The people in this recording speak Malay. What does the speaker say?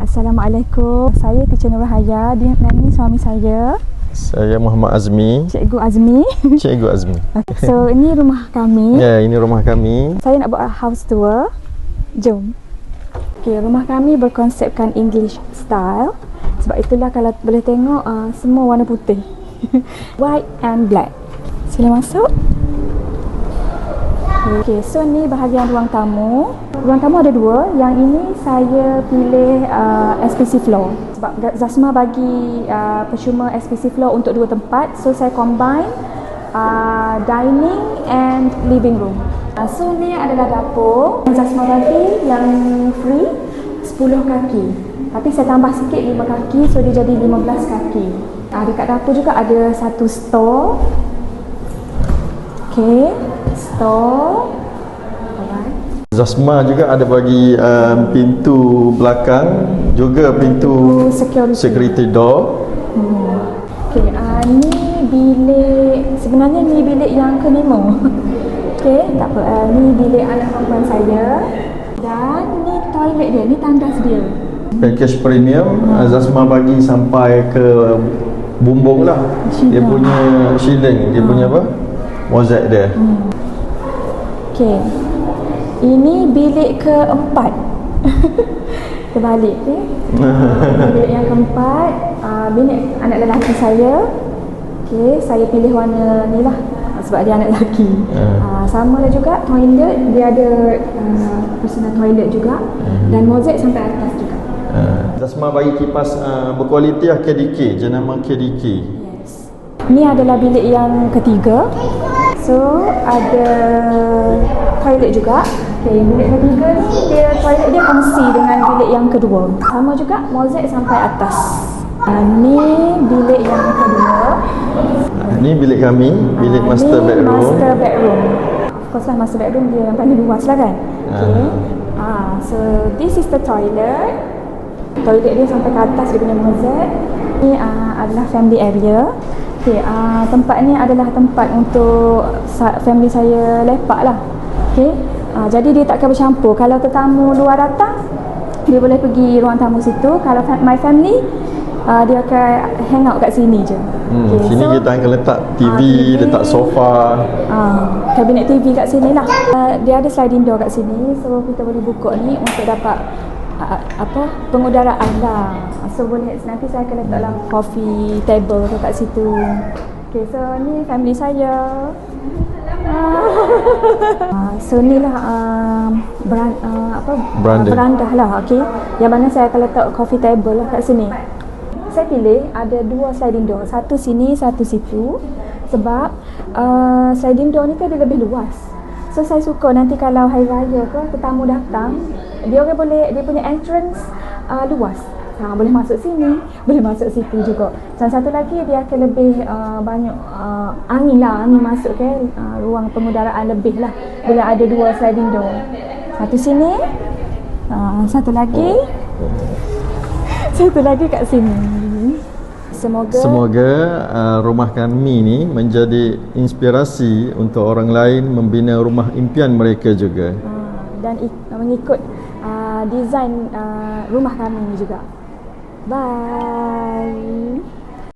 Assalamualaikum. Saya Teacher Nurhaya. Dia ni suami saya. Saya Muhammad Azmi. Cikgu Azmi. Cikgu Azmi. Okay. So ini rumah kami. Ya, ini rumah kami. Saya nak buat house tour. Jom. Okay, rumah kami berkonsepkan English style. Sebab itulah kalau boleh tengok semua warna putih. White and black. Sila masuk. Okay, so ni bahagian ruang tamu. Ruang tamu ada dua. Yang ini saya pilih SPC floor. Sebab Zasma bagi percuma SPC floor untuk dua tempat. So saya combine dining and living room. So ni adalah dapur. Zasma bagi yang free 10 kaki. Tapi saya tambah sikit 5 kaki. So dia jadi 15 kaki. Dekat dapur juga ada satu store. Okay, store. Alright. Zasma juga ada bagi pintu belakang, juga pintu security door. Okay, ni bilik, sebenarnya ni bilik yang kelima. Okay, tak apa, ni bilik anak perempuan saya. Dan ni toilet dia, ni tandas dia. Package premium, Zasma bagi sampai ke bumbung lah. Dia punya shilling, dia punya apa? Mozaik dia. Okay, ini bilik keempat. Terbalik, okay? Bilik yang keempat, bilik anak lelaki saya. Okay, saya pilih warna ni lah sebab dia anak lelaki. Sama lah juga toilet, dia ada personal toilet juga. Dan mozaik sampai atas juga. Zasma bagi kipas berkualiti lah, KDK, jenama KDK. Yes. Ni adalah bilik yang ketiga. So ada toilet juga. Okay, bilik ketiga ni toilet dia kongsi dengan bilik yang kedua. Sama juga mozaik sampai atas. Ni bilik yang kedua. Ni bilik kami, bilik master bedroom. Master bedroom. Of course lah, master bedroom dia yang paling luas lah kan. Okay. So this is the toilet. Toilet dia sampai ke atas, dia punya mozaik. Ni adalah family area. Okay, tempat ni adalah tempat untuk family saya lepak lah. Okay, jadi dia takkan bercampur. Kalau tetamu luar datang, dia boleh pergi ruang tamu situ. Kalau my family, dia akan hang out kat sini je. Okay, sini so, kita akan letak TV, letak sofa, kabinet TV kat sini lah. Dia ada sliding door kat sini, so kita boleh buka ni untuk dapat pengudaraan lah. So boleh, nanti saya akan letaklah coffee table kat situ. Okay, so ni family saya. So ni lah berandah lah. Okay, yang mana saya akan letak coffee table lah kat sini. Saya pilih ada dua sliding door, satu sini, satu situ. Sebab sliding door ni kan dia lebih luas. So saya suka nanti kalau hari raya ke tetamu datang, dia orang boleh, dia punya entrance luas. Boleh masuk sini, boleh masuk situ juga. Dan satu lagi dia akan lebih banyak angin lah, angin masuk ke ruang pengudaraan lebih lah bila ada dua sliding door. Satu sini, satu lagi kat sini. Semoga rumah kami ni menjadi inspirasi untuk orang lain membina rumah impian mereka juga. Dan mengikut desain rumah kami juga. Bye.